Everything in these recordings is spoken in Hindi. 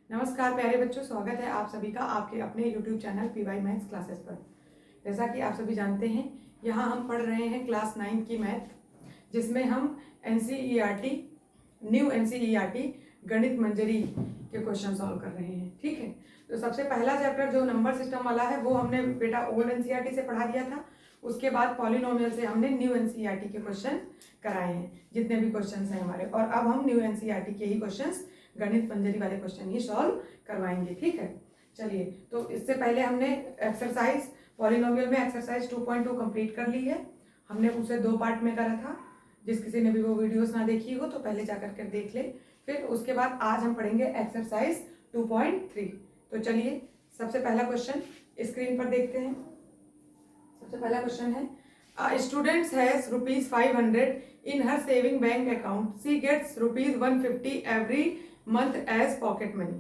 नमस्कार प्यारे बच्चों, स्वागत है आप सभी का आपके अपने YouTube channel PY maths classes पर। जैसा कि आप सभी जानते हैं, यहाँ हम पढ़ रहे हैं क्लास 9 की मैथ, जिसमें हम NCERT न्यू NCERT गणित मंजरी के क्वेश्चन सॉल्व कर रहे हैं। ठीक है, तो सबसे पहला चैप्टर जो नंबर सिस्टम वाला है वो हमने बेटा ओल्ड NCERT से पढ़ा दिया था। उसके बाद पॉलिनोमियल से हमने न्यू NCERT के क्वेश्चन कराए हैं, जितने भी क्वेश्चन हैं हमारे। और अब हम न्यू NCERT के ही क्वेश्चन, गणित मंजरी वाले क्वेश्चन ही सॉल्व करवाएंगे। ठीक है, चलिए। तो इससे पहले हमने एक्सरसाइज पॉलिनोमियल में एक्सरसाइज 2.2 कंप्लीट कर ली है। हमने उसे 2 पार्ट में करा था। जिस किसी ने भी वो वीडियोस ना देखी हो तो पहले जाकर के देख ले। फिर उसके बाद आज हम पढ़ेंगे एक्सरसाइज 2.3। तो चलिए, सबसे पहला क्वेश्चन स्क्रीन पर देखते हैं। सबसे पहला क्वेश्चन है, student has ₹500 in her saving bank account. She gets ₹150 every month as pocket money.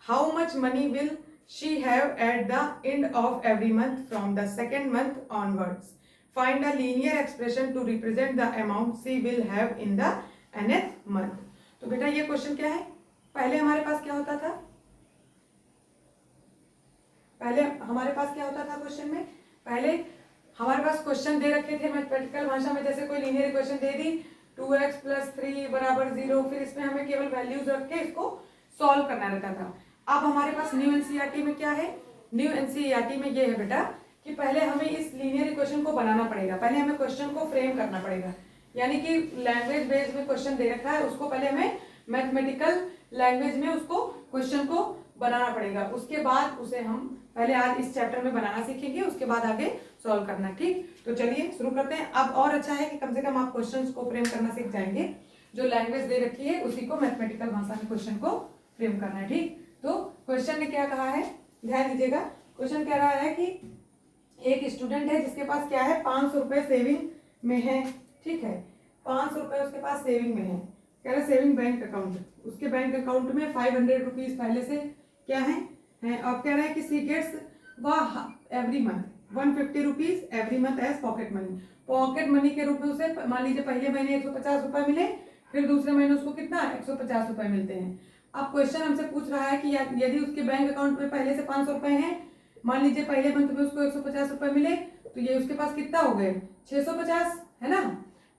How much money will she have at the end of every month from the second month onwards? Find a linear expression to represent the amount she will have in the nth month. तो बेटा ये क्वेश्चन क्या है? पहले हमारे पास क्या होता था? क्वेश्चन में पहले हमारे पास क्वेश्चन दे रखे थे मैथमेटिकल भाषा में, जैसे कोई लीनियर इक्वेशन दे दी 2x + 3 = 0। फिर इसमें हमें केवल वैल्यूज रख के इसको सॉल्व करना रहता था। अब हमारे पास न्यू एनसीईआरटी में क्या है? न्यू एनसीईआरटी में ये है बेटा कि पहले हमें इस लीनियर इक्वेशन को बनाना पड़ेगा। पहले हमें क्वेश्चन को फ्रेम करना पड़ेगा, यानी कि लैंग्वेज बेस्ड में क्वेश्चन दे रखा है, उसको पहले हमें मैथमेटिकल लैंग्वेज में उसको क्वेश्चन को बनाना पड़ेगा। उसके बाद उसे हम पहले आज इस चैप्टर में बनाना सीखेंगे, उसके बाद आगे सॉल्व करना। ठीक, तो चलिए शुरू करते हैं। अब और अच्छा है कि कम से कम आप क्वेश्चंस को फ्रेम करना सीख जाएंगे। जो लैंग्वेज दे रखी है उसी को मैथमेटिकल भाषा में क्वेश्चन को फ्रेम करना है। ठीक, तो क्वेश्चन ने क्या कहा है, ध्यान दीजिएगा। क्वेश्चन कह रहा है कि एक स्टूडेंट है जिसके पास क्या है, 500 रुपए सेविंग में है। ठीक है, 500 रुपए उसके पास सेविंग में है। कह रहा है सेविंग बैंक अकाउंट, उसके बैंक अकाउंट में 500 रुपीज पहले से क्या है। अब कह रहा है कि she gets every month 150 rupees every month as pocket money. Pocket money के रूप में उसे मान लीजिए पहले महीने 150 रुपए मिले, फिर दूसरे महीने उसको कितना 150 रुपए मिलते हैं। अब क्वेश्चन हमसे पूछ रहा है कि यदि उसके बैंक अकाउंट में पहले से 500 रुपए हैं, मान लीजिए पहले मंथ में उसको 150 रुपए मिले, तो ये उसके पास कितना हो गए 650, है ना।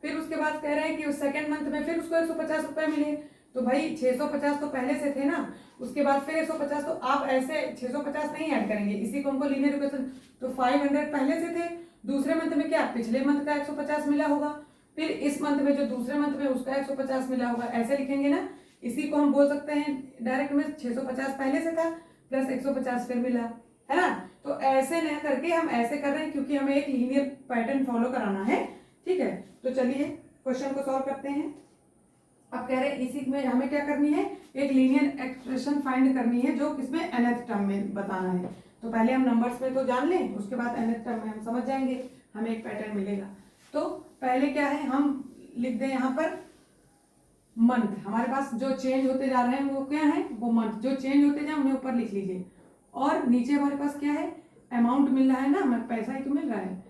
फिर उसके बाद कह रहे हैं कि सेकेंड मंथ में फिर उसको 150 रुपए मिले, तो भाई 650 तो पहले से थे ना, उसके बाद फिर 150। तो आप ऐसे 650 नहीं ऐड करेंगे, इसी को हमको लीनियर इक्वेशन। तो 500 पहले से थे, दूसरे मंथ में क्या पिछले मंथ का 150 मिला होगा, फिर इस मंथ में जो दूसरे मंथ में उसका 150 मिला होगा, ऐसे लिखेंगे ना। इसी को हम बोल सकते हैं डायरेक्ट में 650 पहले से था प्लस 150 फिर मिला, है ना। तो ऐसे न करके हम ऐसे कर रहे हैं क्योंकि हमें एक लीनियर पैटर्न फॉलो कराना है। ठीक है, तो चलिए क्वेश्चन को सॉल्व करते हैं। अब कह रहे हैं इसी में हमें क्या करनी है, एक लीनियर एक्सप्रेशन फाइंड करनी है जो किसमें nth टर्म में बताना है। तो पहले हम नंबर्स में तो जान लें, उसके बाद nth टर्म में हम समझ जाएंगे, हमें एक पैटर्न मिलेगा। तो पहले क्या है, हम लिख दें यहाँ पर मंथ। हमारे पास जो चेंज होते जा रहे हैं वो क्या है, वो मंथ। जो चेंज होते जाए उन्हें ऊपर लिख लीजिए। और नीचे हमारे पास क्या है, अमाउंट मिल रहा है ना, हमें पैसा ही तो मिल रहा है।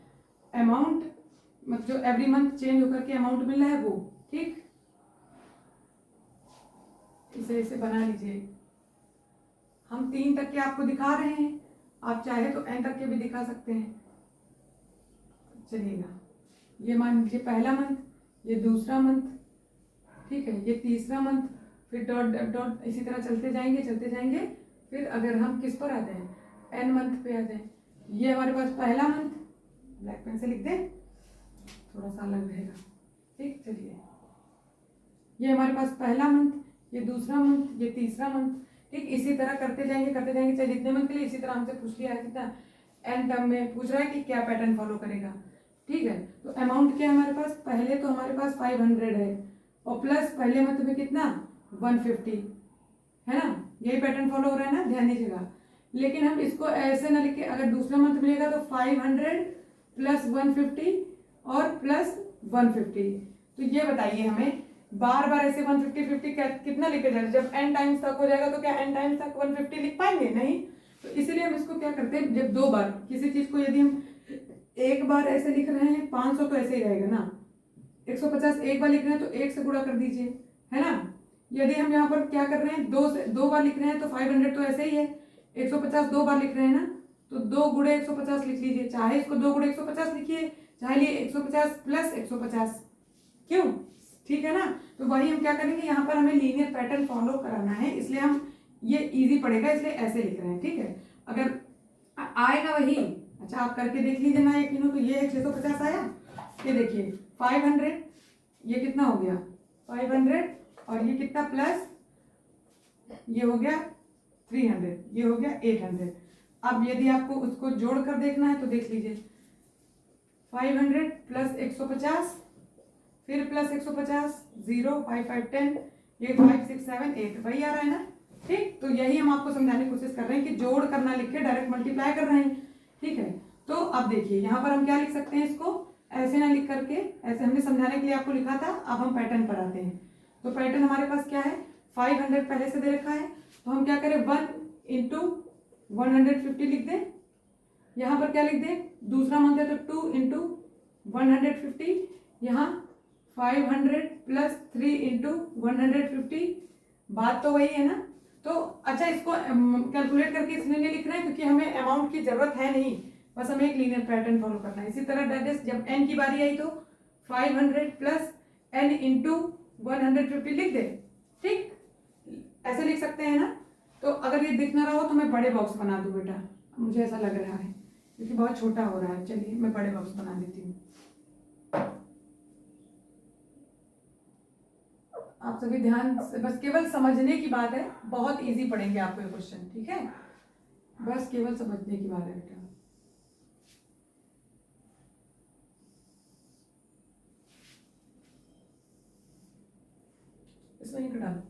अमाउंट मतलब जो एवरी मंथ चेंज होकर के अमाउंट मिल रहा है वो। ठीक, इसे ऐसे बना लीजिए। हम 3 तक के आपको दिखा रहे हैं, आप चाहे तो n तक के भी दिखा सकते हैं। चलिएगा, ये मान लीजिए पहला मंथ, ये दूसरा मंथ, ठीक है, ये तीसरा मंथ, फिर डॉट डॉट डॉट इसी तरह चलते जाएंगे। फिर अगर हम किस पर आते हैं, n मंथ पे आ जाए। ये हमारे पास पहला मंथ, ब्लैक पेन से लिख दें, थोड़ा सा अलग रहेगा। ठीक, चलिए, ये हमारे पास पहला मंथ, ये दूसरा मंथ, ये तीसरा मंथ। ठीक, इसी तरह करते जाएंगे चाहे जितने मंथ के लिए। इसी तरह हमसे पूछ लिया है कितना, एन टर्म में पूछ रहा है कि क्या पैटर्न फॉलो करेगा। ठीक है, तो अमाउंट क्या है हमारे पास, पहले तो हमारे पास 500 है और प्लस पहले मंथ में कितना 150, है ना। यही पैटर्न फॉलो हो रहा है ना, ध्यान दीजिएगा। लेकिन हम इसको ऐसे ना लिखे, अगर दूसरा मंथ मिलेगा तो 500 प्लस 150 और प्लस 150। तो ये बताइए हमें बार बार ऐसे 150 कितना लिखे जाए, जब n टाइम्स तक हो जाएगा तो क्या n टाइम्स तक 150 लिख पाएंगे, नहीं। तो इसीलिए हम इसको क्या करते हैं, जब 2 बार किसी चीज को यदि हम एक बार ऐसे लिख रहे हैं, 500 तो ऐसे ही रहेगा ना, 150 एक बार लिख रहे हैं तो 1 से गुणा कर दीजिए, है ना। यदि हम यहाँ पर क्या कर रहे हैं, दो बार लिख रहे हैं तो 500 तो ऐसे ही है, 150 दो बार लिख रहे हैं ना, तो 2 गुणे 150 लिख लीजिए, चाहे इसको 2 गुणे 150 लिखिए, चाहे लिए 150 प्लस 150, क्यों, ठीक है ना। तो वही हम क्या करेंगे, यहाँ पर हमें लीनियर पैटर्न फॉलो कराना है, इसलिए हम ये इजी पड़ेगा, इसलिए ऐसे लिख रहे हैं, ठीक है। अगर आएगा वही, अच्छा आप करके देख लीजिए ना यकीन हो तो, ये 650 आया, ये देखिए 500, ये कितना हो गया 500, और ये कितना प्लस, ये हो गया 300, ये हो गया 800। अब यदि आपको उसको जोड़ कर देखना है तो देख लीजिए, 500 प्लस 150 फिर प्लस 150, 0 5 5 10, ये 5 6 7 8 वही आ रहा है ना, ठीक। तो यही हम आपको समझाने की कोशिश कर रहे हैं कि जोड़ करना लिख के डायरेक्ट मल्टीप्लाई कर रहे हैं, ठीक है। तो अब देखिए यहाँ पर हम क्या लिख सकते हैं, इसको ऐसे ना लिख करके, ऐसे हमने समझाने के लिए आपको लिखा था, अब हम पैटर्न पर आते हैं। तो पैटर्न हमारे पास क्या है, 500 पहले से दे रखा है, तो हम क्या करें 1 इंटू 150 लिख दें, यहाँ पर क्या लिख दें, दूसरा मंथ है तो 2 इंटू 150, यहाँ 500 प्लस 3 इंटू 150, बात तो वही है ना। तो अच्छा इसको कैलकुलेट करके इसलिए नहीं लिख रहे हैं क्योंकि हमें अमाउंट की जरूरत है नहीं, बस हमें एक लीनियर पैटर्न फॉलो करना है। इसी तरह डाइजेस्ट जब n की बारी आई तो 500 प्लस n इंटू 150 लिख दे, ठीक, ऐसे लिख सकते हैं ना। तो अगर ये दिख ना रहा हो तो मैं बड़े बॉक्स बना दूं बेटा, मुझे ऐसा लग रहा है क्योंकि बहुत छोटा हो रहा है, चलिए मैं बड़े बॉक्स बना देती हूँ। आप सभी ध्यान से, बस केवल समझने की बात है, बहुत इजी पढ़ेंगे आपको ये क्वेश्चन, ठीक है, बस केवल समझने की बात है बेटा। इसमें ही डालो,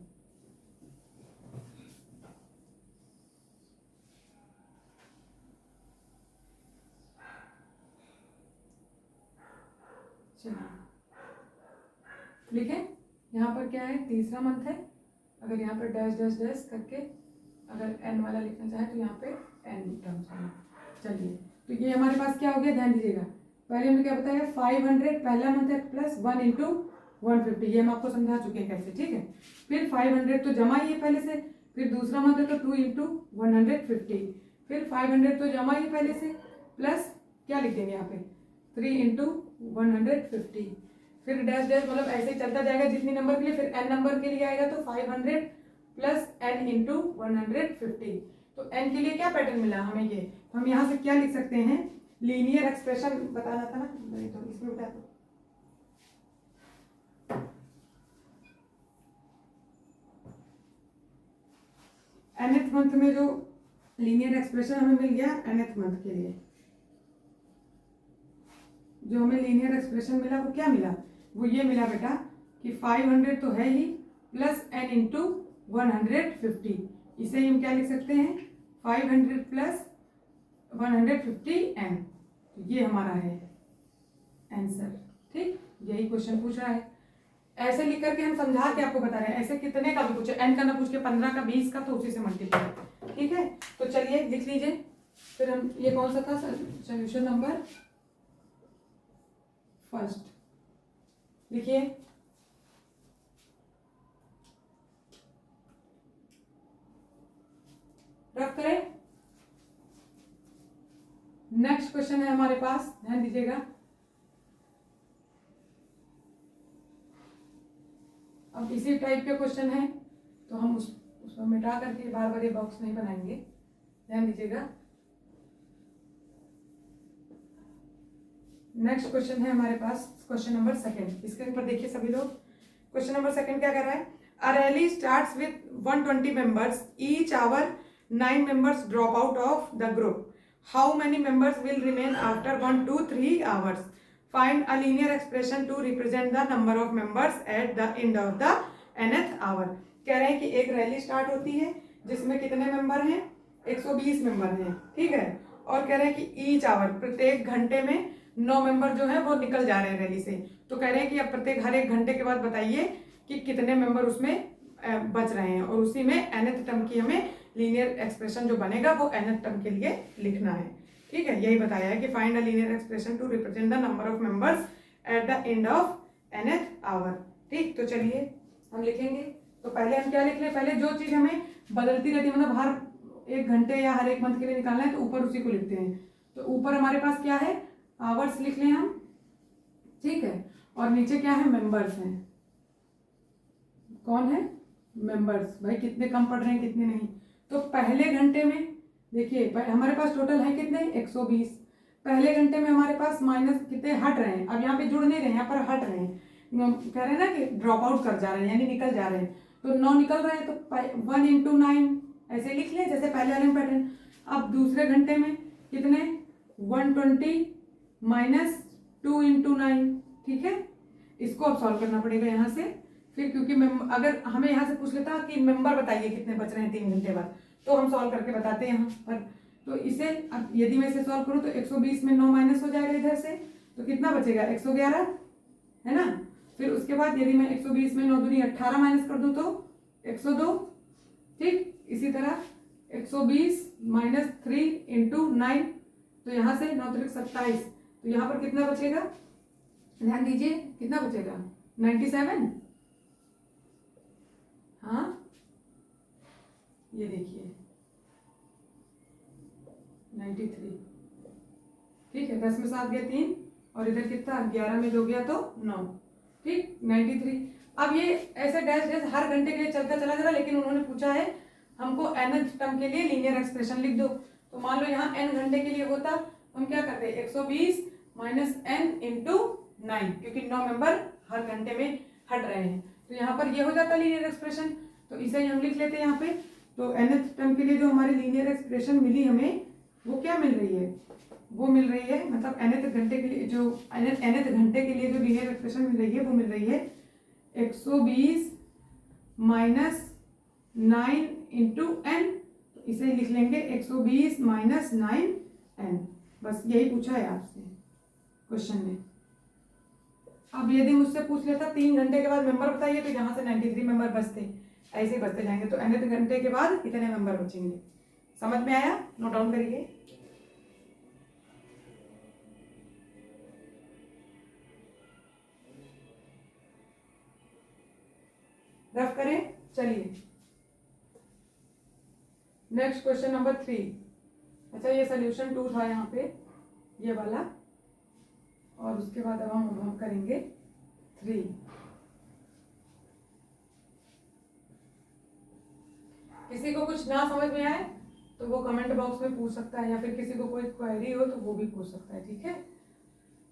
चलिए लिखें, यहाँ पर क्या है, तीसरा मंथ है, अगर यहाँ पर डैश डैश डैश करके अगर एन वाला लिखना चाहे तो यहाँ पे एन टर्म्स होना। चलिए तो ये हमारे पास क्या हो गया, ध्यान दीजिएगा, पहले हमने क्या बताया 500 पहला मंथ है प्लस 1 इंटू 150, ये हम आपको समझा चुके हैं कैसे, ठीक है। फिर 500 तो जमा ही है पहले से, फिर दूसरा मंथ है तो 2 इंटू 150, फिर 500 तो जमा ही पहले से, प्लस क्या लिख देंगे यहाँ पे 3 इंटू 150, फिर डैश डैश, मतलब ऐसे ही चलता जाएगा जितनी नंबर के लिए, फिर n नंबर के लिए आएगा तो 500 प्लस n इंटू 150। तो n के लिए क्या पैटर्न मिला हमें, ये तो हम यहाँ से क्या लिख सकते हैं, लीनियर एक्सप्रेशन बताना था ना, तो इसमें बता दो, nth मंथ में जो लीनियर एक्सप्रेशन हमें मिल गया nth मंथ के लिए, जो हमें लीनियर एक्सप्रेशन मिला वो क्या मिला, वो ये मिला बेटा कि 500 तो है ही प्लस n इंटू 150, इसे हम क्या लिख सकते हैं 500 प्लस 150n, तो ये हमारा है आंसर, ठीक। यही क्वेश्चन पूछ रहा है, ऐसे लिख करके हम समझा के आपको बता रहे हैं, ऐसे कितने का भी पूछे, n का ना पूछ के 15 का 20 का, तो उसी से मल्टीप्लाई, ठीक है। तो चलिए लिख लीजिए, फिर हम ये कौन सा था सोल्यूशन नंबर फर्स्ट, लिखिए रफ करें। नेक्स्ट क्वेश्चन है हमारे पास, ध्यान दीजिएगा, अब इसी टाइप के क्वेश्चन है तो हम उसमें मिटा करके बार बार ये बॉक्स नहीं बनाएंगे, ध्यान दीजिएगा। नेक्स्ट क्वेश्चन है हमारे पास क्वेश्चन नंबर सेकंड, स्क्रीन पर देखिए सभी लोग, क्वेश्चन नंबर सेकंड क्या कह रहा है, a rally starts with 120 members, each hour 9 members drop out of the group, how many members will remain after 1 2 3 hours, find a linear expression to represent the number of members at the end of the nth hour। कह रहे हैं कि एक रैली स्टार्ट होती है जिसमें कितने मेंबर हैं, 120 मेंबर हैं, ठीक है, और कह रहे हैं कि ईच आवर प्रत्येक घंटे में 9 मेंबर जो है वो निकल जा रहे हैं रैली से, तो कह रहे हैं कि अब प्रत्येक हर एक घंटे के बाद बताइए कि कितने मेंबर उसमें बच रहे हैं, और उसी में nth टर्म की हमें लीनियर एक्सप्रेशन जो बनेगा वो nth टर्म के लिए लिखना है, ठीक है। यही बताया है कि find a linear expression to represent the number of members at the end of nth hour, ठीक। तो चलिए हम लिखेंगे तो पहले हम क्या लिख लें, पहले जो चीज़ हमें बदलती रहती है, मतलब हर 1 घंटे या हर 1 मंथ के लिए निकालना है, तो ऊपर उसी को लिखते हैं। तो ऊपर हमारे पास क्या है, आवर्स लिख लें हम, ठीक है, और नीचे क्या है, मेंबर्स हैं। कौन है, मेंबर्स, भाई कितने कम पढ़ रहे हैं कितने नहीं। तो पहले घंटे में देखिए हमारे पास टोटल है कितने, 120। पहले घंटे में हमारे पास माइनस कितने हट रहे हैं, अब यहाँ पे जुड़ नहीं रहे हैं, यहाँ पर हट रहे हैं, कह रहे हैं ना कि ड्रॉप आउट कर जा रहे हैं, यानी निकल जा रहे हैं। तो 9 निकल रहे हैं, तो 1 × 9 ऐसे लिख लें जैसे पहले वाले में पैटर्न। अब दूसरे घंटे में कितने, 120 माइनस 2 × 9, ठीक है। इसको अब सॉल्व करना पड़ेगा यहाँ से फिर, क्योंकि अगर हमें यहाँ से पूछ लेता कि मेंबर बताइए कितने बच रहे हैं 3 घंटे बाद, तो हम सॉल्व करके बताते हैं यहाँ पर। तो इसे अब यदि मैं इसे सॉल्व करूँ तो 120 में 9 माइनस हो जाएगा इधर से, तो कितना बचेगा, 111, है ना। फिर उसके बाद यदि मैं 120 में 9 दूनी 18 माइनस कर दूँ तो 102, ठीक। इसी तरह 120 माइनस 3 × 9, तो यहाँ से 9 × 27, तो यहाँ पर कितना बचेगा, ध्यान दीजिए कितना बचेगा, 97। हाँ ये देखिए 93, ठीक है। 10 में 7 गया 3, और इधर कितना, 11 में 2 गया तो 9, ठीक, 93। अब ये ऐसे डैश डैश हर घंटे के लिए चलता चला जा रहा, लेकिन उन्होंने पूछा है हमको nth टर्म के लिए लीनियर एक्सप्रेशन लिख दो। तो मान लो यहाँ n घंटे के लिए होता, हम क्या करते हैं, 120 माइनस n × 9, क्योंकि 9 मेंबर हर घंटे में हट रहे हैं, तो यहाँ पर ये हो जाता है लीनियर एक्सप्रेशन। तो इसे हम लिख लेते हैं यहाँ पे। तो nth टर्म के लिए जो हमारी लीनियर एक्सप्रेशन मिली हमें, वो क्या मिल रही है, वो मिल रही है, मतलब nth घंटे के लिए जो nth घंटे के लिए जो लीनियर एक्सप्रेशन मिल रही है, वो मिल रही है 120 माइनस 9 × n, तो इसे लिख लेंगे 120 माइनस 9n। बस यही पूछा है आपसे क्वेश्चन में। अब यदि मुझसे पूछ लेता 3 घंटे के बाद मेंबर बताइए, तो यहाँ से 93 मेंबर बचते, ऐसे बचते जाएंगे। तो nth घंटे के बाद इतने मेंबर बचेंगे। समझ में आया, नोट डाउन करिए। रफ करें, चलिए नेक्स्ट क्वेश्चन नंबर 3। अच्छा ये सोल्यूशन 2 था यहाँ पे, ये वाला, और उसके बाद अब हम करेंगे 3। किसी को कुछ ना समझ में आए तो वो कमेंट बॉक्स में पूछ सकता है, या फिर किसी को कोई क्वेरी हो तो वो भी पूछ सकता है, ठीक है।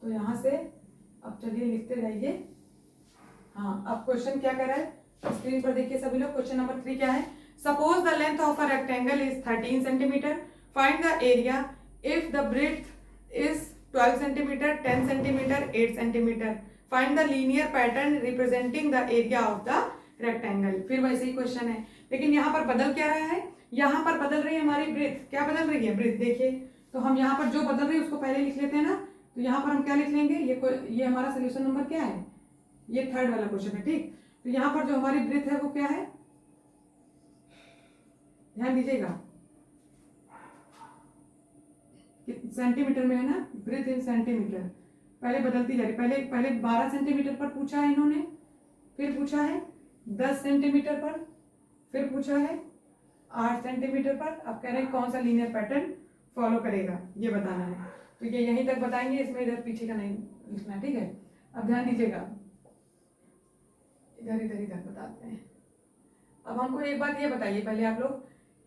तो यहाँ से अब चलिए लिखते जाइए। हाँ, अब क्वेश्चन क्या कह रहा है, स्क्रीन पर देखिए सभी लोग। क्वेश्चन नंबर 3 क्या है, suppose the length of a rectangle is 13 centimetre, find the area if the breadth is 12 centimetre, 10 centimetre, 8 centimetre, find the linear pattern representing the area of the rectangle. फिर वैसे ही क्वेश्चन है, लेकिन यहाँ पर बदल क्या रहा है, यहाँ पर बदल रही है हमारी ब्रेथ। क्या बदल रही है, ब्रेथ। देखिए तो हम यहाँ पर जो बदल रही है उसको पहले लिख लेते हैं ना। तो यहाँ पर हम क्या लिख लेंगे, ये हमारा सोल्यूशन नंबर क्या है, ये 3rd वाला क्वेश्चन है, ठीक। तो यहाँ पर जो हमारी ब्रेथ है वो क्या है, ध्यान दीजिएगा, सेंटीमीटर में है ना, ब्रेथ इन सेंटीमीटर। पहले बदलती जा रही, पहले 12 सेंटीमीटर पर पूछा है इन्होंने, फिर पूछा है 10 सेंटीमीटर पर, फिर पूछा है 8 सेंटीमीटर पर। अब कह रहे हैं कौन सा लीनियर पैटर्न फॉलो करेगा, ये बताना है। तो ये यहीं तक बताएंगे, इसमें इधर पीछे का नहीं लिखना, ठीक है। अब ध्यान दीजिएगा, इधर बताते हैं। अब हमको एक बात ये बताइए पहले आप लोग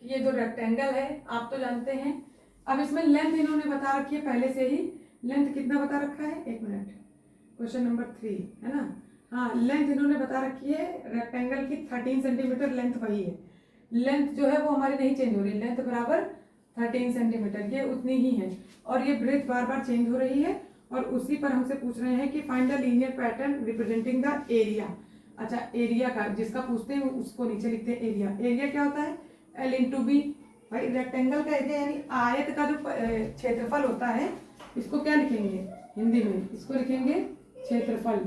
कि ये जो रेक्टेंगल है आप तो जानते हैं, अब इसमें लेंथ इन्होंने बता रखी है पहले से ही। लेंथ कितना बता रखा है, 1 मिनट, क्वेश्चन नंबर 3 है ना। हाँ, लेंथ इन्होंने बता रखी है रेक्टेंगल की 13 सेंटीमीटर लेंथ वही है। लेंथ जो है वो हमारी नहीं चेंज हो रही, लेंथ बराबर 13 सेंटीमीटर, ये उतनी ही है। और ये ब्रेथ बार बार चेंज हो रही है, और उसी पर हमसे पूछ रहे हैं कि find the linear pattern representing the area. अच्छा, एरिया का जिसका पूछते हैं उसको नीचे लिखते हैं एरिया। एरिया क्या होता है, L × B। भाई रेक्टेंगल का एरिया यानी आयत का जो क्षेत्रफल होता है, इसको क्या लिखेंगे हिंदी में, इसको लिखेंगे क्षेत्रफल।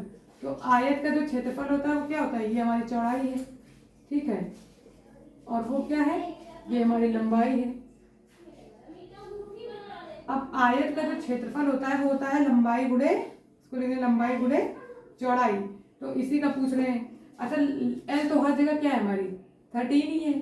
तो आयत का जो क्षेत्रफल होता है वो क्या होता है, ये हमारी चौड़ाई है, ठीक है, और वो क्या है, ये हमारी लंबाई है। अब आयत का जो क्षेत्रफल होता है वो होता है लंबाई गुणे, इसको लिखेंगे लंबाई गुणे चौड़ाई। तो इसी का पूछ रहे हैं। अच्छा एल तो हर जगह क्या है हमारी 13 ही है,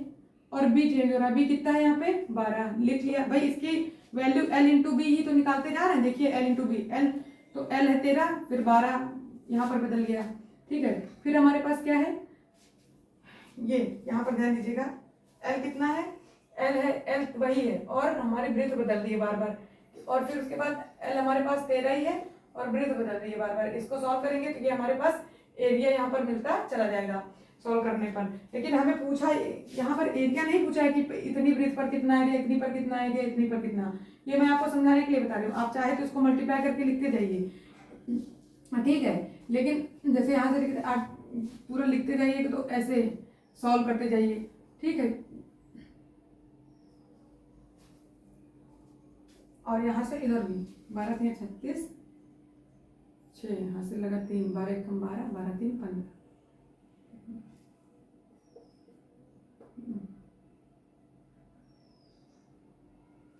और बी चेंज हो रहा है, बी कितना है यहाँ पे 12 लिख लिया भाई। इसकी वैल्यू एल इंटू बी ही तो निकालते जा रहे हैं, देखिए एल इंटू बी, एल तो एल है 13 फिर 12 यहाँ पर बदल गया, ठीक है। फिर हमारे पास क्या है, ये यहाँ पर ध्यान दीजिएगा, एल कितना है, एल है, एल वही है और हमारी वृत्त बदल रही है बार बार, और फिर उसके बाद एल हमारे पास 13 ही है और वृत्त बदल रही है बार बार। इसको सॉल्व करेंगे तो ये हमारे पास एरिया यहाँ पर मिलता चला जाएगा सॉल्व करने पर। लेकिन हमें पूछा यहाँ पर एरिया नहीं पूछा है कि इतनी वृत्त पर कितना एरिया, इतनी पर कितना एरिया, इतनी पर कितना, ये मैं आपको समझाने के लिए बता रही हूँ। आप चाहे तो इसको मल्टीप्लाई करके लिखते जाइए, ठीक है। लेकिन जैसे यहाँ से आप पूरा लिखते जाइए तो ऐसे सॉल्व करते जाइए, ठीक है। और यहाँ से इधर भी 12 3 36 6, यहाँ से लगा 3, 12 1 12, 12 3 15,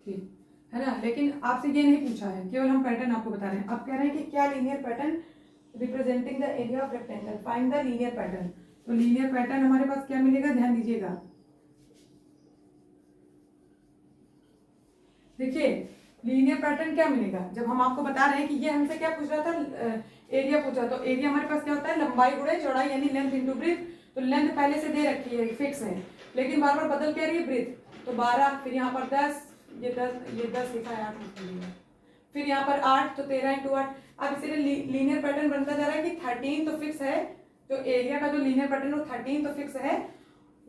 ठीक है ना। लेकिन आपसे ये नहीं पूछा है, केवल हम पैटर्न आपको बता रहे हैं। अब कह रहे हैं कि क्या linear pattern representing the area of rectangle, find the linear pattern. तो लीनियर पैटर्न हमारे पास क्या मिलेगा, ध्यान दीजिएगा, देखिए लीनियर पैटर्न क्या मिलेगा। जब हम आपको बता रहे हैं कि ये हमसे क्या पूछ रहा था, एरिया पूछा, तो एरिया हमारे पास क्या होता है, लंबाई गुणे चौड़ाई यानी लेंथ इंटू ब्रीथ। तो लेंथ पहले से दे रखी है, फिक्स है, लेकिन बार बार बदल क्या रही है ब्रीथ। तो 12, फिर यहाँ पर 10, ये 10 लिखा है 8, फिर यहाँ पर 8 तो 13 इंटू 8। अब इसीलिए लीनियर पैटर्न बनता जा रहा है कि 13 तो फिक्स है, जो एरिया का जो लीनियर पैटर्न वो 13 तो फिक्स है,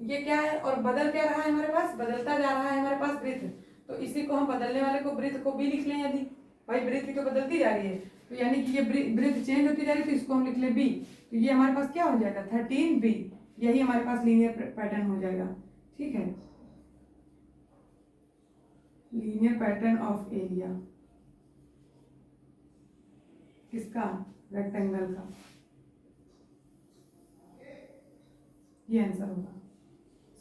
ये क्या है और बदल क्या रहा है हमारे पास, बदलता जा रहा है हमारे पास ब्रीथ। तो इसी को हम बदलने वाले को ब्रीथ को भी लिख लें, यदि भाई ब्रीथ की तो बदलती जा रही है, तो यानी कि ये ब्रीथ चेंज होती जा रही है, तो इसको हम लिख लें बी। तो ये हमारे पास क्या हो जाएगा 13 बी, यही हमारे पास लीनियर पैटर्न हो जाएगा, ठीक है। लीनियर पैटर्न ऑफ एरिया किसका, रेक्टेंगल का, ये आंसर होगा।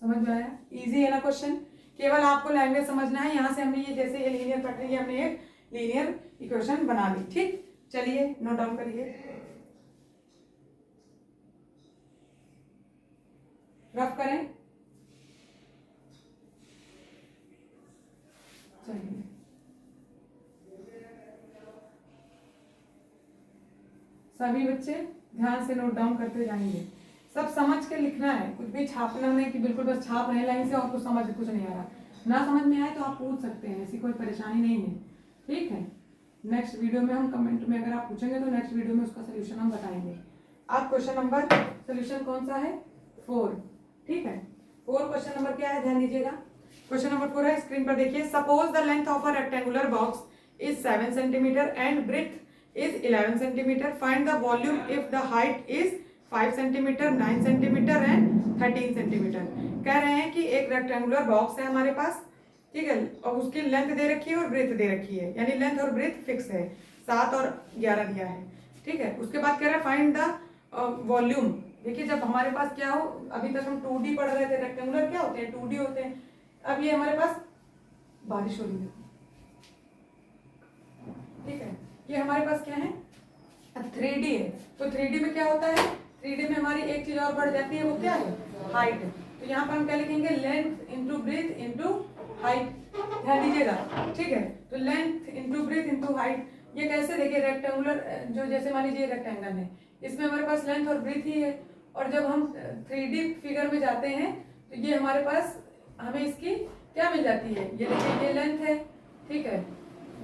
समझ में आया, इजी है ना क्वेश्चन, केवल आपको लैंग्वेज समझना है। यहाँ से हमने ये जैसे ये लीनियर पैटर्न, ये हमने एक लीनियर इक्वेशन बना ली, ठीक। चलिए नोट डाउन करिए, रफ करें। चलिए सभी बच्चे ध्यान से नोट डाउन करते जाएंगे, सब समझ के लिखना है, कुछ भी छापना नहीं कि बिल्कुल बस छाप रहे लाइन से और कुछ समझ कुछ नहीं आ रहा। ना समझ में आए तो आप पूछ सकते हैं, ऐसी कोई परेशानी नहीं है, ठीक है। नेक्स्ट वीडियो में हम कमेंट में अगर आप पूछेंगे तो नेक्स्ट वीडियो में उसका सोल्यूशन हम बताएंगे। आप क्वेश्चन नंबर, सोल्यूशन कौन सा है 4, ठीक है। 4 क्वेश्चन नंबर क्या है, ध्यान दीजिएगा। क्वेश्चन नंबर 4 है, स्क्रीन पर देखिए। Suppose the length of a rectangular box is 7 centimetre and breadth is 11 centimeter. Find the volume if the height is 5 centimeter, 9 centimeter and 13 centimeter. कह रहे हैं कि एक रेक्टेंगुलर बॉक्स है हमारे पास, ठीक है, और उसकी लेंथ दे रखी है और ब्रेथ दे रखी है, यानी लेंथ और ब्रेथ फिक्स है, 7 और 11 दिया है, ठीक है। उसके बाद कह रहा है फाइंड द वॉल्यूम। देखिए जब हमारे पास क्या हो, अभी तक हम 2D पढ़ रहे थे, रेक्टेंगुलर क्या होते हैं 2D होते हैं। अब ये हमारे पास बारिश हो रही है, ठीक है, ये हमारे पास क्या है 3D है। तो 3D में क्या होता है, 3D में हमारी एक चीज और बढ़ जाती है, वो क्या है हाइट। तो यहाँ पर हम क्या लिखेंगे, length into breadth into height, ध्यान दीजिएगा, ठीक है। तो length into breadth into height, ये कैसे, देखिए रेक्टेंगुलर जो जैसे मान लीजिए रेक्टेंगल है, इसमें हमारे पास लेंथ और ब्रेथ ही है, और जब हम 3D फिगर में जाते हैं तो ये हमारे पास हमें इसकी क्या मिल जाती है, ये देखिए ये लेंथ है, ठीक है,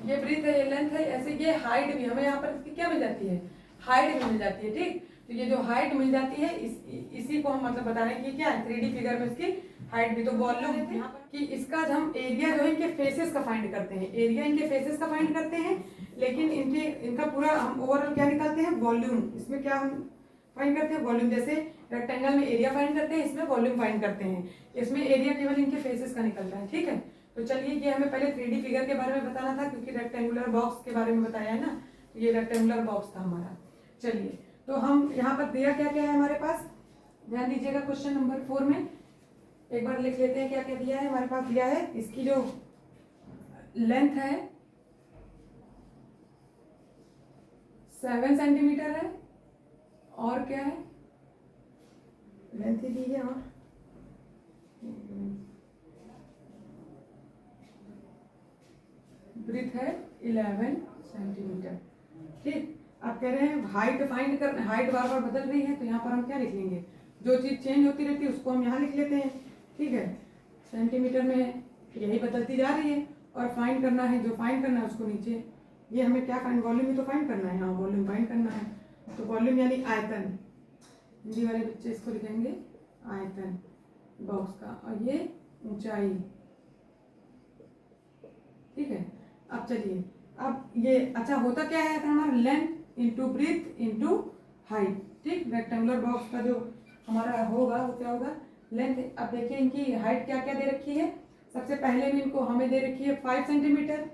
ये ब्रीथ है, ये लेंथ है, ऐसे ये हाइट भी हमें यहाँ पर इसकी क्या मिल जाती है, हाइट भी मिल जाती है, ठीक। तो ये जो हाइट मिल जाती है इसी को हम मतलब बता रहे हैं कि क्या है 3D फिगर में इसकी हाइट भी। तो वॉल्यूम यहाँ पर कि इसका हम एरिया जो है इनके फेसेस का फाइंड करते हैं, एरिया इनके फेसेस का फाइंड करते हैं, लेकिन इनका पूरा हम ओवरऑल क्या निकालते हैं, वॉल्यूम। इसमें क्या हम फाइंड करते हैं, वॉल्यूम। जैसे रेक्टेंगल में एरिया फाइंड करते हैं, इसमें वॉल्यूम फाइंड करते हैं, इसमें एरिया केवल इनके फेसेस का निकलता है, ठीक है। तो चलिए ये हमें पहले 3D फिगर के बारे में बताना था, क्योंकि रेक्टेंगुलर बॉक्स के बारे में बताया है ना, तो ये रेक्टेंगुलर बॉक्स था हमारा। चलिए तो हम यहाँ पर दिया क्या क्या है हमारे पास, ध्यान दीजिएगा। क्वेश्चन नंबर 4 में एक बार लिख लेते हैं क्या क्या दिया है हमारे पास। दिया है इसकी जो लेंथ है 7 सेंटीमीटर है, और क्या है लेंथ ही दी है और ब्रीथ है 11 सेंटीमीटर। ठीक, आप कह रहे हैं हाइट फाइंड कर, हाइट बार बार बदल रही है तो यहाँ पर हम क्या लिख लेंगे, जो चीज़ चेंज होती रहती है उसको हम यहाँ लिख लेते हैं। ठीक है, सेंटीमीटर में यही बदलती जा रही है और फाइंड करना है, जो फाइंड करना है उसको नीचे, ये हमें क्या फाइंड, वॉल्यूम ही तो फाइंड करना है। हाँ, वॉल्यूम फाइंड करना है, तो वॉल्यूम यानी आयतन, हिंदी वाले बच्चे इसको लिखेंगे आयतन बॉक्स का, और ये ऊंचाई। ठीक है, अब चलिए, अब ये अच्छा होता क्या है हमारा, length into breadth into height. ठीक, रेक्टेंगुलर बॉक्स का जो हमारा होगा वो क्या होगा, लेंथ। अब देखिए इनकी हाइट क्या क्या दे रखी है, सबसे पहले में इनको हमें दे रखी है 5 सेंटीमीटर।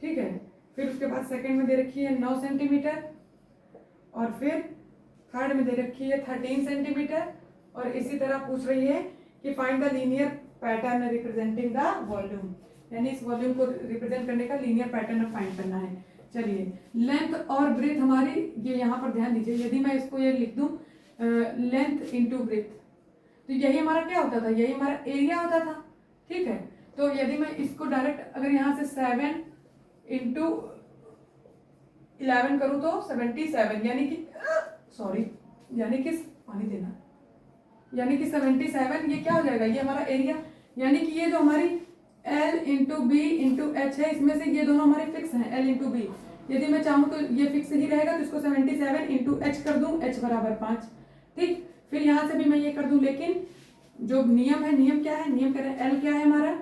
ठीक है, फिर उसके बाद सेकंड में दे रखी है 9 सेंटीमीटर, और फिर थर्ड में दे रखी है 13 सेंटीमीटर, और इसी तरह पूछ रही है कि find the linear pattern representing the volume, यानी इस वॉल्यूम को रिप्रेजेंट करने का लीनियर पैटर्न फाइंड करना है। चलिए, लेंथ और ब्रेथ हमारी, ये यहाँ पर ध्यान दीजिए, यदि मैं इसको ये लिख दूं लेंथ इंटू ब्रेथ, तो यही हमारा क्या होता था, यही हमारा एरिया होता था। ठीक है, तो यदि मैं इसको डायरेक्ट अगर यहाँ से 7 इंटू 11 करूँ तो 77, यानी कि सॉरी, यानी कि पानी देना, यानी कि 77, ये क्या हो जाएगा, ये हमारा एरिया, यानी कि ये जो हमारी L into B into H है, इसमें से ये दोनों हमारे फिक्स हैं, L इंटू बी। यदि मैं चाहूँ तो ये फिक्स ही रहेगा, तो इसको 77 इंटू एच कर दूँ, h बराबर 5। ठीक, फिर यहाँ से भी मैं ये कर दूँ, लेकिन जो नियम है, नियम क्या है, नियम कह रहे हैं L क्या है हमारा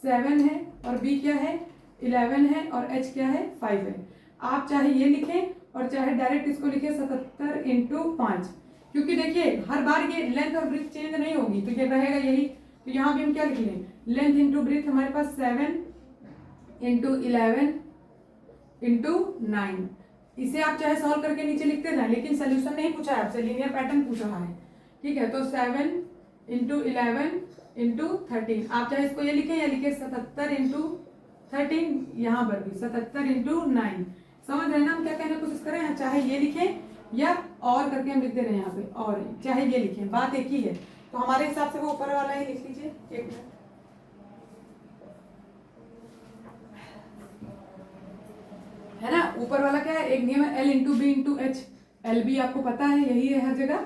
7 है, और B क्या है 11 है, और H क्या है 5 है। आप चाहे ये लिखें और चाहे डायरेक्ट इसको लिखें 77 इंटू 5, क्योंकि देखिए हर बार ये लेंथ और ब्रीथ चेंज नहीं होगी, तो ये रहेगा यही। तो यहाँ भी हम क्या लिख लें, लेंथ इंटू ब्रीथ हमारे पास 7 इंटू 11 इंटू 9। इसे आप चाहे सॉल्व करके नीचे लिखते ना, लेकिन सोल्यूशन नहीं पूछा है आपसे, लीनियर पैटर्न पूछ रहा है। ठीक है, तो 7 इंटू 11 इंटू 13, आप चाहे इसको ये लिखें या लिखे 77 इंटू 13, यहाँ पर भी 77 इंटू 9। समझ रहे हैं ना हम क्या कहने की कोशिश करें, चाहे ये लिखें या और करके हम लिख दे रहे हैं यहाँ पे, और चाहे ये लिखें, बात एक ही है। तो हमारे हिसाब से वो ऊपर वाला ही लिख लीजिए, एक मिनट। है ना, ऊपर वाला क्या है, एक नियम है L into B into H, L B आपको पता है यही है हर जगह,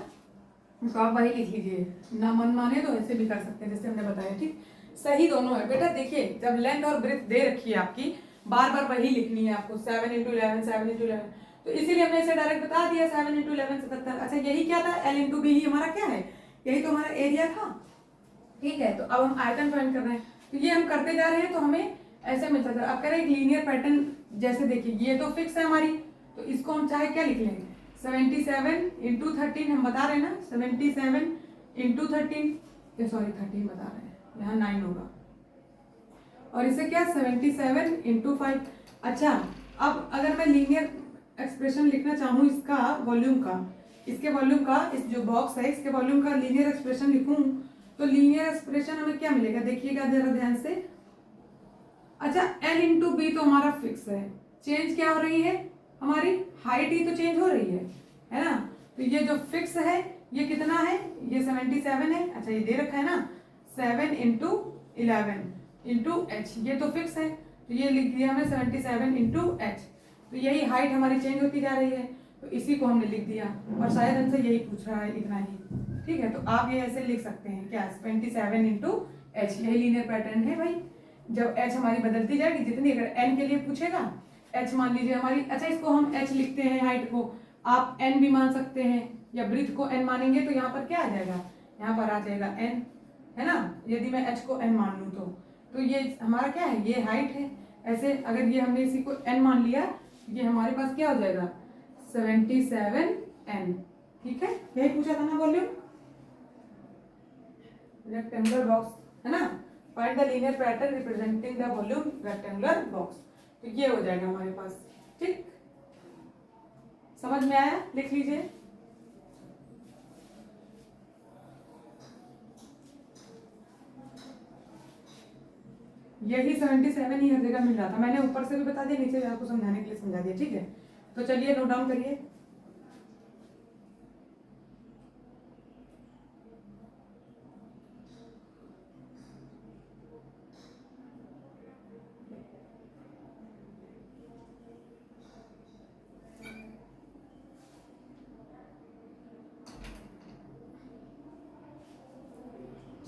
तो आप वही लिख लीजिए, ना मन माने तो ऐसे भी कर सकते हैं जैसे हमने बताया। ठीक, सही दोनों है बेटा। देखिए जब लेंथ और ब्रेथ दे रखी है आपकी, बार बार वही लिखनी है आपको, 7 इंटू 11 7 इंटू 11, तो इसीलिए हमने इसे डायरेक्ट बता दिया 7 इंटू 11 77। अच्छा, यही क्या था, L इंटू बी ही हमारा क्या है, यही तो हमारा एरिया था। ठीक है, तो अब हम आयतन फाइंड कर रहे हैं, तो ये हम करते जा रहे हैं, तो हमें ऐसे मिलता था। अब कह रहे हैं एक लीनियर पैटर्न, जैसे देखिए ये तो फिक्स है हमारी, तो इसको हम चाहे क्या लिख लेंगे, 77 इंटू 13, हम बता रहे हैं ना 77 इंटू 13, सॉरी 13 बता रहे हैं, यहाँ 9 होगा, और इसे क्या 77 इंटू 5। अच्छा, अब अगर मैं लीनियर एक्सप्रेशन लिखना चाहूँ इसका वॉल्यूम का, इसके वॉल्यूम का, इस जो बॉक्स है इसके वॉल्यूम का लीनियर एक्सप्रेशन लिखूं, तो लीनियर एक्सप्रेशन हमें क्या मिलेगा, देखिएगा जरा ध्यान से। अच्छा, L इंटू बी तो हमारा फिक्स है, चेंज क्या हो रही है, हमारी हाइट ही तो चेंज हो रही है ना। तो ये जो फिक्स है ये कितना है, ये 77 है। अच्छा, ये दे रखा है ना 7 इंटू 11 इंटू एच, ये तो फिक्स है, तो ये लिख दिया हमने 77 इंटू एच। तो यही हाइट हमारी चेंज होती जा रही है, तो इसी को हमने लिख दिया, और शायद हमसे यही पूछ रहा है, इतना ही। ठीक है, तो आप ये ऐसे लिख सकते हैं क्या, 77 इंटू एच, यही लीनियर पैटर्न है भाई। जब एच हमारी बदलती जाएगी, जितनी, अगर एन के लिए पूछेगा, एच मान लीजिए हमारी, अच्छा इसको हम एच लिखते हैं हाइट को, आप एन भी मान सकते हैं, या ब्रीथ को एन मानेंगे तो यहाँ पर क्या आ जाएगा, यहाँ पर आ जाएगा एन, है ना। यदि मैं एच को एन मान लूँ तो ये हमारा क्या है, ये हाइट है। ऐसे अगर ये हमने इसी को एन मान लिया, ये हमारे पास क्या हो जाएगा 77 एन। ठीक है, यही पूछा था ना वॉल्यूम, रेक्टेंगुलर बॉक्स है ना, find the linear pattern representing the volume rectangular box, तो ये हो जाएगा हमारे पास। ठीक, समझ में आया, लिख लीजिए। यही 77 ही हर जगह मिल रहा था, मैंने ऊपर से भी बता दिया, नीचे भी आपको समझाने के लिए समझा दिया। ठीक है, तो चलिए नोट डाउन करिए।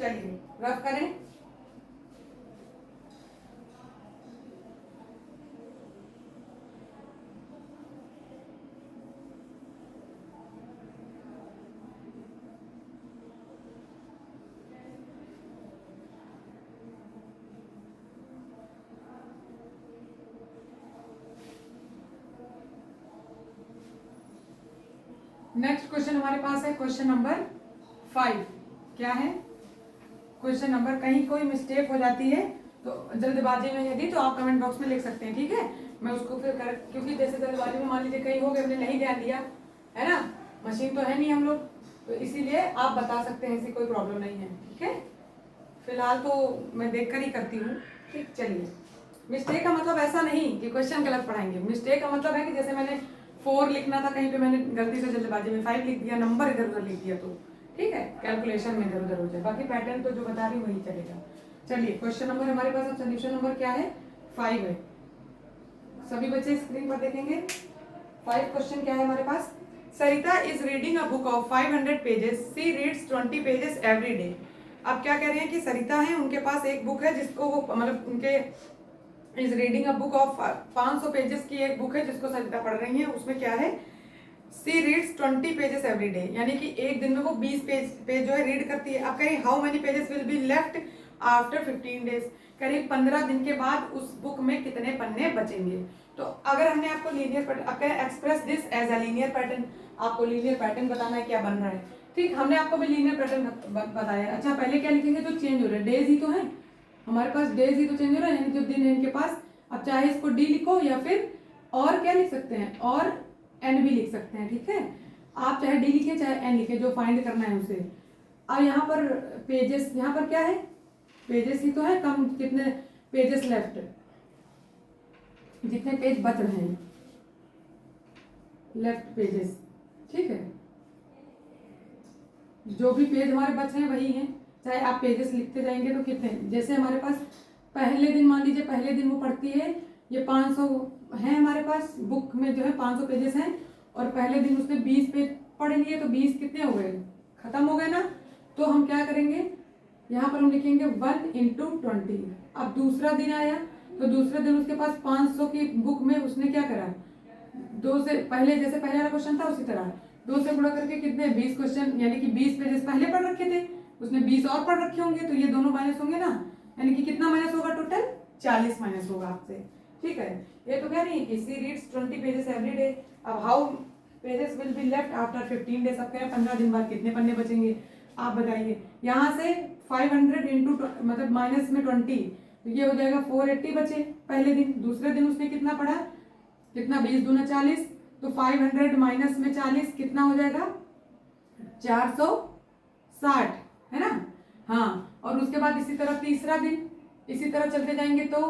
चलिए रफ करें। नेक्स्ट क्वेश्चन हमारे पास है क्वेश्चन नंबर 5। क्या है क्वेश्चन नंबर? कहीं कोई मिस्टेक हो जाती है तो जल्दबाजी में यदि तो आप कमेंट बॉक्स में लिख सकते हैं, ठीक है? मैं उसको फिर कर, क्योंकि जैसे जल्दबाजी में मान लीजिए कहीं हो गए, हमने नहीं ध्यान दिया है ना, मशीन तो है नहीं हम लोग, तो इसीलिए आप बता सकते हैं, ऐसी कोई प्रॉब्लम नहीं है, ठीक है? फिलहाल तो मैं देख कर ही करती हूँ, ठीक। चलिए, मिस्टेक का मतलब ऐसा नहीं कि क्वेश्चन गलत पढ़ाएंगे। मिस्टेक का मतलब है कि जैसे मैंने 4 लिखना था, कहीं पे मैंने गलती से जल्दबाजी में 5 लिख दिया, नंबर इधर उधर लिख दिया, तो ठीक है, कैलकुलेशन में इधर उधर हो जाए। बाकी पैटर्न तो जो बता रही वही चलेगा। चलिए, क्वेश्चन नंबर हमारे पास अब सोल्यूशन नंबर क्या है? 5 है। सभी बच्चे स्क्रीन पर देखेंगे। 5 क्वेश्चन क्या है हमारे पास? Sarita is reading a book of 500 pages, she reads 20 pages every day. अब क्या कह रहे हैं कि सरिता है, उनके पास एक बुक है जिसको वो मतलब उनके is reading a book of 500 pages की एक बुक है जिसको सरिता पढ़ रही है। उसमें क्या है? सी रीड्स 20 पेजेस एवरी डे, यानी कि एक दिन में वो 20 पेज जो है रीड करती है। अब कहीं how many pages will be left after 15 days, करीब 15 दिन के बाद उस बुक में कितने पन्ने बचेंगे। तो अगर हमने आपको linear pattern, express this as a linear pattern, आपको लीनियर पैटर्न बताना है क्या बन रहा है, ठीक। हमने आपको भी लीनियर पैटर्न बताया। अच्छा, पहले क्या लिखेंगे? जो चेंज हो रहा है, डेज ही तो है हमारे पास, डेज ही तो चेंज हो रहा है, यानी जो दिन है इनके पास। अब चाहे इसको डी लिखो या फिर और क्या लिख सकते हैं, और एन भी लिख सकते हैं, ठीक है? आप चाहे डी लिखे चाहे एन लिखे, जो फाइंड करना है उसे। अब यहाँ पर पेजेस, यहाँ पर क्या है? पेजेस ही तो है, कम कितने पेजेस लेफ्ट, जितने पेज बच रहे हैं, लेफ्ट पेजेस, ठीक है? जो भी पेज हमारे बच रहे हैं वही हैं, चाहे आप पेजेस लिखते जाएंगे तो कितने। जैसे हमारे पास पहले दिन, मान लीजिए पहले दिन वो पढ़ती है, ये 500 है हमारे पास बुक में जो है 500 पेजेस हैं, और पहले दिन उसने 20 पेज पढ़ लिए, तो 20 कितने हो गए? खत्म हो गए ना। तो हम क्या करेंगे, यहाँ पर हम लिखेंगे 1 × 20। अब दूसरा दिन आया तो दूसरे दिन उसके पास 500 की बुक में उसने क्या करा, 2 से पहले, जैसे पहले वाला क्वेश्चन था उसी तरह 2 से गुणा करके कितने 20 क्वेश्चन, यानी कि 20 पेजेस पहले पढ़ रखे थे, उसने 20 और पढ़ रखे होंगे, तो ये दोनों माइनस होंगे ना, यानी कि कितना माइनस होगा? टोटल 40 माइनस होगा आपसे, ठीक है? ये तो कह रही है कि सी रीड्स 20 पेजेस एवरी डे। अब how pages will be left after 15 days, अब कह रहे हैं 15 दिन बाद कितने पन्ने बचेंगे, आप बताइए। यहाँ से 500 इंटू मतलब माइनस में 20, तो ये हो जाएगा 480 बचे पहले दिन। दूसरे दिन उसने कितना पढ़ा, कितना? 20 दूना 40, तो 500 माइनस में 40 कितना हो जाएगा? 460, है ना? हाँ, और उसके बाद इसी तरह तीसरा दिन, इसी तरह चलते जाएंगे तो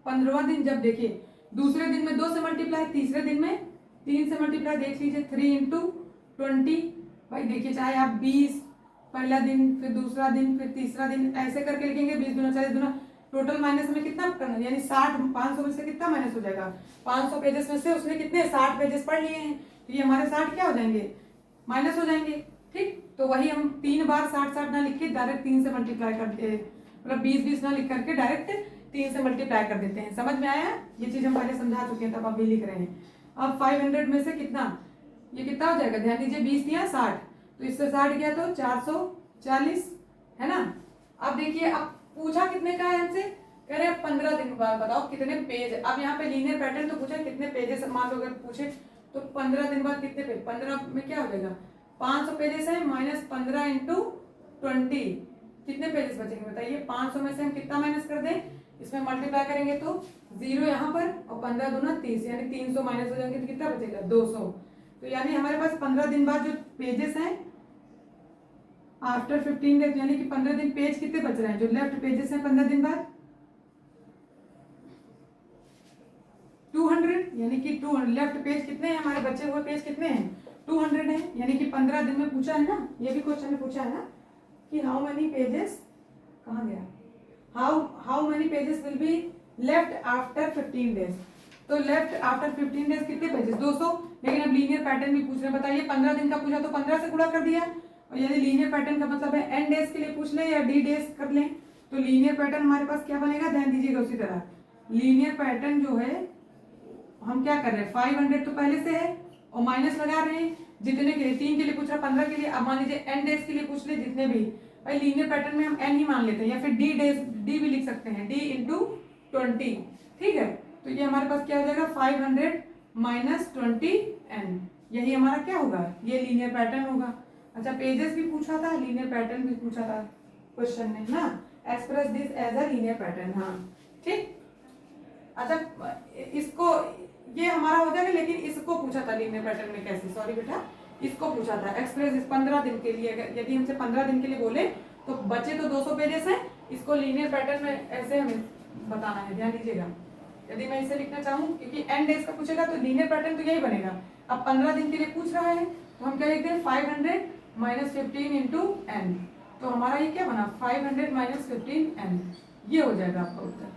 15वां दिन, जब देखिए दूसरे दिन में 2 से मल्टीप्लाई, तीसरे दिन में 3 से मल्टीप्लाई, देख लीजिए 3 × 20। भाई देखिए, चाहे आप 20 पहला दिन, फिर दूसरा दिन, फिर तीसरा दिन, ऐसे करके लिखेंगे। 20 दूना 40 दूना, टोटल माइनस में कितना करना है, यानी 60, 500 में से कितना माइनस हो जाएगा? 500 पेजेस में से उसने कितने 60 पेजेस पढ़ लिए हैं, तो ये हमारे 60 क्या हो जाएंगे? माइनस हो जाएंगे, ठीक। तो वही हम 3 बार 60 ना लिख के डायरेक्ट 3 से मल्टीप्लाई करते हैं, मतलब 20 ना लिख करके डायरेक्ट 3 से मल्टीप्लाई कर देते हैं। समझ में आया? ये चीज हम पहले समझा चुके हैं, तब आप भी लिख रहे हैं। अब 500 में से कितना, ये कितना हो जाएगा? ध्यान दीजिए, 20 दिया 60, तो इससे 60 गया तो 440, है ना? अब देखिए, अब पूछा कितने का है हमसे, कह रहे हैं 15 दिन बाद बताओ कितने पेज। अब यहाँ पे लीनियर पैटर्न तो पूछा कितने पेजेस, मान लो अगर पूछे तो 15 दिन बाद कितने पेज, 15 में क्या हो जाएगा? 500 पेजेस है, माइनस 15 × 20, कितने पेजेस बचेंगे बताइए? 500 में से हम कितना माइनस कर दें, इसमें मल्टीप्लाई करेंगे तो 0 यहाँ पर, और 15 दूना 30, यानी 300 माइनस हो जाएंगे तो कितना बचेगा? 200। तो यानी हमारे पास 15 दिन बाद जो पेजेस हैं आफ्टर 15 डेज, यानी कि 15 दिन पेज कितने बच रहे हैं, जो लेफ्ट पेजेस हैं 15 दिन बाद 200, यानी कि 2 लेफ्ट पेज कितने हैं हमारे बचे हुए पेज कितने हैं? 200 है, यानी कि 15 दिन में पूछा है ना, ये भी क्वेश्चन में पूछा है ना कि हाउ मेनी पेजेस, कहाँ गया, how many pages will be left after 15 days. तो लेफ्ट आफ्टर 15 डेज कितने पेजेस? 200। लेकिन अब लीनियर पैटर्न भी पूछ रहे हैं, बताइए 15 दिन का पूछा तो 15 से गुणा कर दिया, और यदि लीनियर पैटर्न का मतलब है n डेज के लिए पूछ ले या d डेज कर लें, तो लीनियर पैटर्न हमारे पास क्या बनेगा, ध्यान दीजिएगा। उसी तरह लीनियर पैटर्न जो है हम क्या कर रहे हैं, 500 तो पहले से है और माइनस लगा रहे हैं जितने के लिए, 3 के लिए पूछ रहा, 15 के लिए, अब मान लीजिए n डेज के लिए पूछ ले जितने भी, भाई लीनियर पैटर्न में हम n ही मान लेते हैं या फिर d डेज, d भी लिख सकते हैं, d इंटू 20, ठीक है। तो ये हमारे पास क्या हो जाएगा, 500 माइनस 20n, यही हमारा क्या होगा, ये लीनियर पैटर्न होगा। अच्छा पेजेस भी पूछा था, लीनियर पैटर्न भी पूछा था क्वेश्चन में ना, express this as a linear pattern, हाँ ठीक। अच्छा इसको ये हमारा हो जाएगा, लेकिन इसको पूछा था लीनियर पैटर्न में कैसे, सॉरी बेटा, इसको पूछा था एक्सप्रेस इस 15 दिन के लिए, यदि हमसे 15 दिन के लिए बोले तो बचे तो 200 पेजेस हैं, इसको लीनियर पैटर्न में ऐसे हमें बताना है, ध्यान दीजिएगा। यदि मैं इसे लिखना चाहूँ क्योंकि n डेज का पूछेगा तो लीनियर पैटर्न तो यही बनेगा। अब 15 दिन के लिए पूछ रहा है तो हम क्या लिखते हैं, 500 माइनस 15 इंटू n, तो हमारा ये क्या बना, 500 माइनस 15n, ये हो जाएगा आपका उत्तर,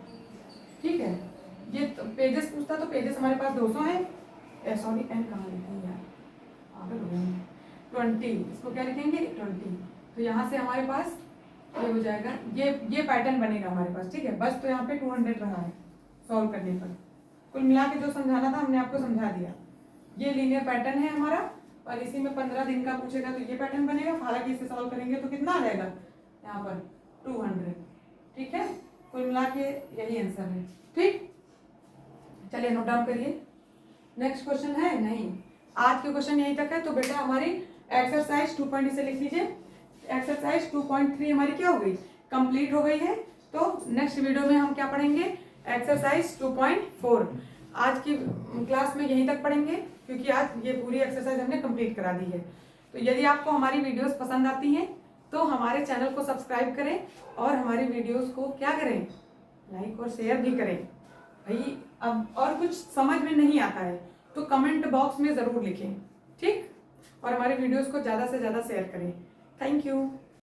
ठीक है। ये तो पेजेस पूछता तो पेजेस हमारे पास 200 है, सॉरी n कहाँ लिखेंगे यार, पागल हो गए, 20, इसको क्या लिखेंगे 20, तो यहाँ से हमारे पास ये हो जाएगा, ये पैटर्न बनेगा हमारे पास, ठीक है। बस तो यहाँ पे 200 रहा है सॉल्व करने पर, कुल मिला के जो समझाना था हमने आपको समझा दिया। ये लीनियर पैटर्न है हमारा और इसी में 15 दिन का पूछेगा तो ये पैटर्न बनेगा, हालांकि इसे सॉल्व करेंगे तो कितना आ जाएगा यहाँ पर 200, ठीक है। कुल मिला के यही आंसर है, ठीक। चलिए नोट डाउन करिए। नेक्स्ट क्वेश्चन है, नहीं आज के क्वेश्चन यहीं तक है, तो बेटा हमारी एक्सरसाइज 2 से लिख लीजिए, एक्सरसाइज 2.3 हमारी क्या हो गई, कंप्लीट हो गई है। तो नेक्स्ट वीडियो में हम क्या पढ़ेंगे, एक्सरसाइज 2.4। आज की क्लास में यहीं तक पढ़ेंगे क्योंकि आज ये पूरी एक्सरसाइज हमने कंप्लीट करा दी है। तो यदि आपको हमारी वीडियोस पसंद आती हैं तो हमारे चैनल को सब्सक्राइब करें और हमारी वीडियोस को क्या करें, लाइक और शेयर भी करें। भाई अब और कुछ समझ में नहीं आता है तो कमेंट बॉक्स में ज़रूर लिखें, ठीक। और हमारे वीडियोस को ज़्यादा से ज़्यादा शेयर करें। Thank you.